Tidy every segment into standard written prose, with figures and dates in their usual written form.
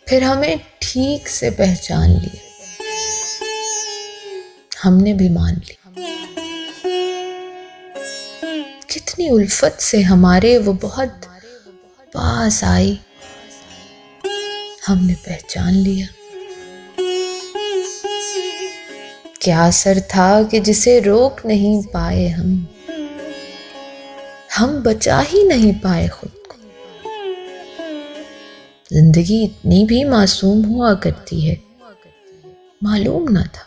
फिर हमें ठीक से पहचान लिया, हमने भी मान लिया। कितनी उल्फत से हमारे वो बहुत पास आई, हमने पहचान लिया। क्या असर था कि जिसे रोक नहीं पाए हम बचा ही नहीं पाए खुद को। जिंदगी इतनी भी मासूम हुआ करती है, मालूम न था।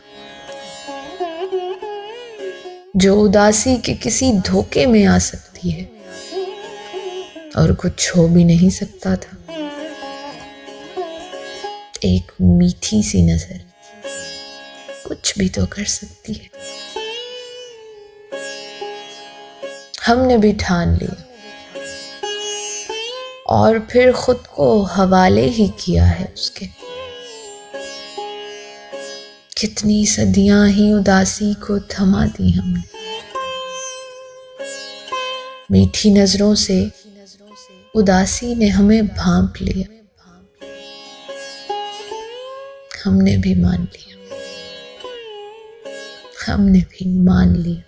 जो उदासी के किसी धोखे में आ सकती है और कुछ हो भी नहीं सकता था। एक मीठी सी नजर कुछ भी तो कर सकती है। हमने भी ठान लिया और फिर खुद को हवाले ही किया है उसके। कितनी सदियां ही उदासी को थमा दी हमने। मीठी नजरों से उदासी ने हमें भांप लिया, हमने भी मान लिया, हमने भी मान लिया।